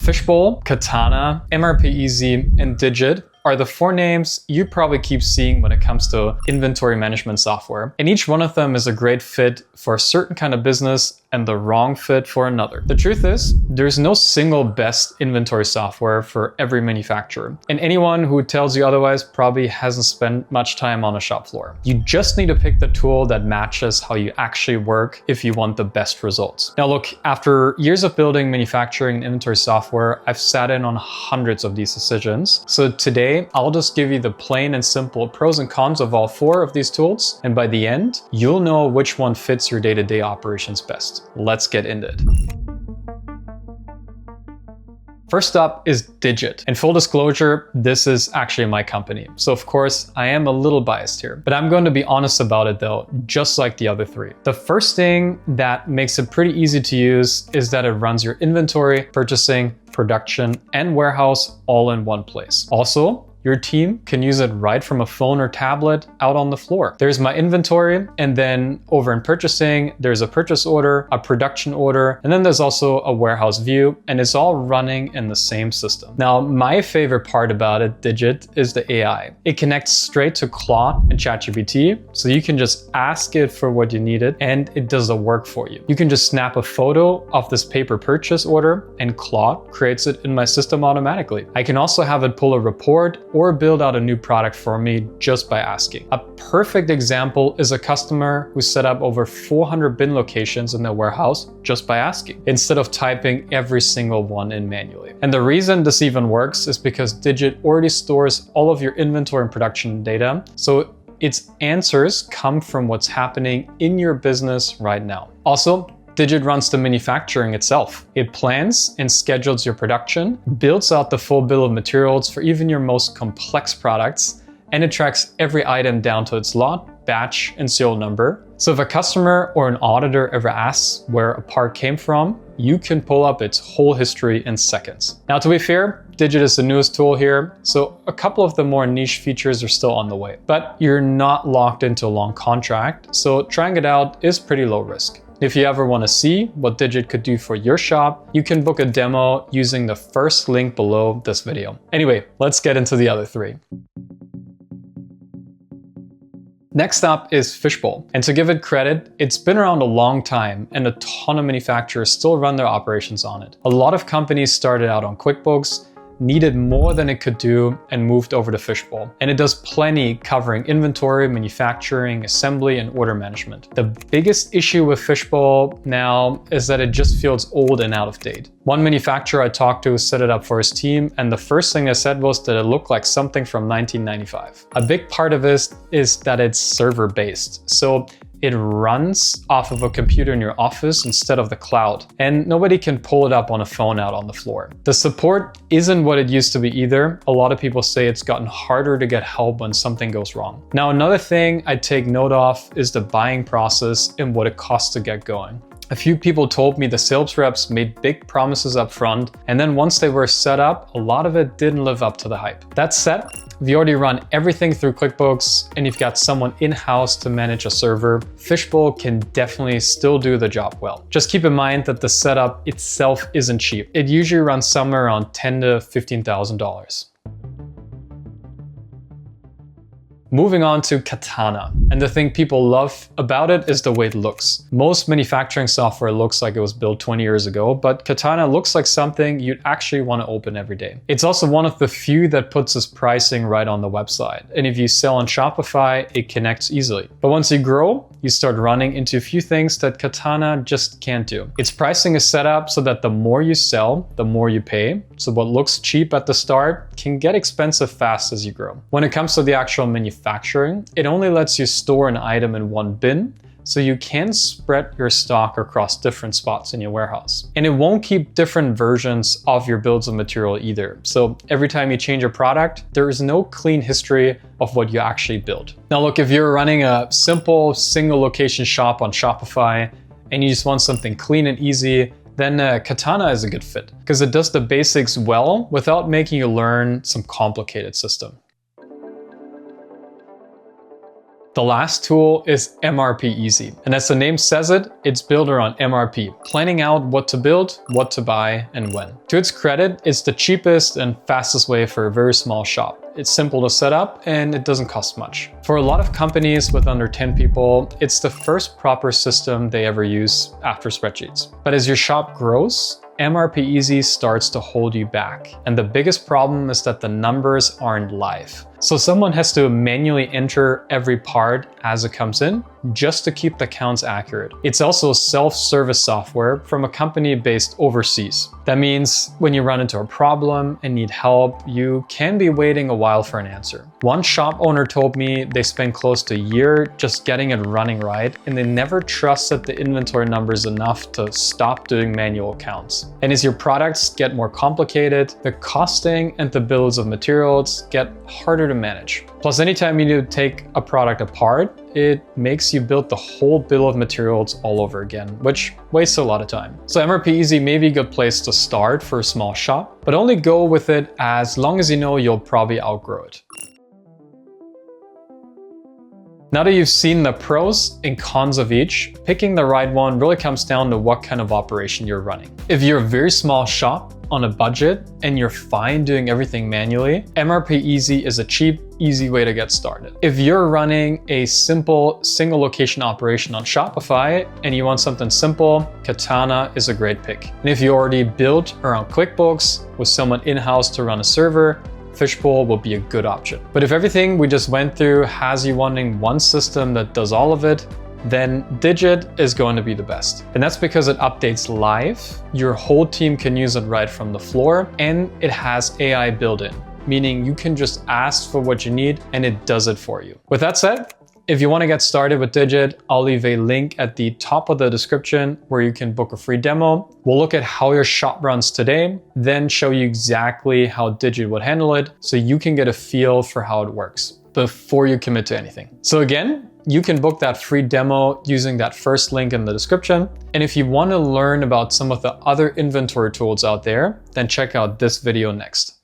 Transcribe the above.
Fishbowl, Katana, MRPeasy, and Digit are the 4 names you probably keep seeing when it comes to inventory management software. And each one of them is a great fit for a certain kind of business and the wrong fit for another. The truth is, there's no single best inventory software for every manufacturer. And anyone who tells you otherwise probably hasn't spent much time on a shop floor. You just need to pick the tool that matches how you actually work if you want the best results. Now look, after years of building manufacturing and inventory software, I've sat in on hundreds of these decisions. So today, I'll just give you the plain and simple pros and cons of all 4 of these tools. And by the end, you'll know which one fits your day-to-day operations best. Let's get into it. First up is Digit. And full disclosure, this is actually my company. So of course, I am a little biased here, but I'm going to be honest about it though, just like the other 3. The first thing that makes it pretty easy to use is that it runs your inventory, purchasing, production, and warehouse all in one place. Also, your team can use it right from a phone or tablet out on the floor. There's my inventory, and then over in purchasing, there's a purchase order, a production order, and then there's also a warehouse view, and it's all running in the same system. Now, my favorite part about it, Digit, is the AI. It connects straight to Claude and ChatGPT, so you can just ask it for what you needed, and it does the work for you. You can just snap a photo of this paper purchase order, and Claude creates it in my system automatically. I can also have it pull a report or build out a new product for me just by asking. A perfect example is a customer who set up over 400 bin locations in their warehouse just by asking, instead of typing every single one in manually. And the reason this even works is because Digit already stores all of your inventory and production data, so its answers come from what's happening in your business right now. Also, Digit runs the manufacturing itself. It plans and schedules your production, builds out the full bill of materials for even your most complex products, and it tracks every item down to its lot, batch, and serial number. So if a customer or an auditor ever asks where a part came from, you can pull up its whole history in seconds. Now, to be fair, Digit is the newest tool here, so a couple of the more niche features are still on the way. But you're not locked into a long contract, so trying it out is pretty low risk. If you ever want to see what Digit could do for your shop, you can book a demo using the first link below this video. Anyway, let's get into the other 3. Next up is Fishbowl. And to give it credit, it's been around a long time and a ton of manufacturers still run their operations on it. A lot of companies started out on QuickBooks, needed more than it could do, and moved over to Fishbowl. And it does plenty covering inventory, manufacturing, assembly, and order management. The biggest issue with Fishbowl now is that it just feels old and out of date. One manufacturer I talked to set it up for his team, and the first thing they said was that it looked like something from 1995. A big part of this is that it's server-based. So it runs off of a computer in your office instead of the cloud, and nobody can pull it up on a phone out on the floor. The support isn't what it used to be either. A lot of people say it's gotten harder to get help when something goes wrong. Now, another thing I take note of is the buying process and what it costs to get going. A few people told me the sales reps made big promises up front, and then once they were set up, a lot of it didn't live up to the hype. That said, if you already run everything through QuickBooks and you've got someone in-house to manage a server, Fishbowl can definitely still do the job well. Just keep in mind that the setup itself isn't cheap. It usually runs somewhere around $10,000 to $15,000. Moving on to Katana. And the thing people love about it is the way it looks. Most manufacturing software looks like it was built 20 years ago, but Katana looks like something you'd actually want to open every day. It's also one of the few that puts its pricing right on the website. And if you sell on Shopify, it connects easily. But once you grow, you start running into a few things that Katana just can't do. Its pricing is set up so that the more you sell, the more you pay. So what looks cheap at the start can get expensive fast as you grow. When it comes to the actual manufacturing, it only lets you store an item in one bin, so you can spread your stock across different spots in your warehouse. And it won't keep different versions of your bills of material either. So every time you change a product, there is no clean history of what you actually built. Now look, if you're running a simple single location shop on Shopify and you just want something clean and easy, then Katana is a good fit because it does the basics well without making you learn some complicated system. The last tool is MRPeasy. And as the name says it, it's built around MRP, planning out what to build, what to buy, and when. To its credit, it's the cheapest and fastest way for a very small shop. It's simple to set up and it doesn't cost much. For a lot of companies with under 10 people, it's the first proper system they ever use after spreadsheets. But as your shop grows, MRPeasy starts to hold you back. And the biggest problem is that the numbers aren't live. So someone has to manually enter every part as it comes in just to keep the counts accurate. It's also self-service software from a company based overseas. That means when you run into a problem and need help, you can be waiting a while for an answer. One shop owner told me they spent close to a year just getting it running right, and they never trusted the inventory numbers enough to stop doing manual counts. And as your products get more complicated, the costing and the bills of materials get harder to manage. Plus, anytime you need to take a product apart, it makes you build the whole bill of materials all over again, which wastes a lot of time. So MRPeasy may be a good place to start for a small shop, but only go with it as long as you know you'll probably outgrow it. Now that you've seen the pros and cons of each, picking the right one really comes down to what kind of operation you're running. If you're a very small shop on a budget and you're fine doing everything manually, MRPeasy is a cheap, easy way to get started. If you're running a simple single location operation on Shopify and you want something simple, Katana is a great pick. And if you already built around QuickBooks with someone in-house to run a server, Fishbowl will be a good option. But if everything we just went through has you wanting one system that does all of it, then Digit is going to be the best. And that's because it updates live, your whole team can use it right from the floor, and it has AI built in, meaning you can just ask for what you need and it does it for you. With that said, if you want to get started with Digit, I'll leave a link at the top of the description where you can book a free demo. We'll look at how your shop runs today, then show you exactly how Digit would handle it so you can get a feel for how it works before you commit to anything. So again, you can book that free demo using that first link in the description. And if you want to learn about some of the other inventory tools out there, then check out this video next.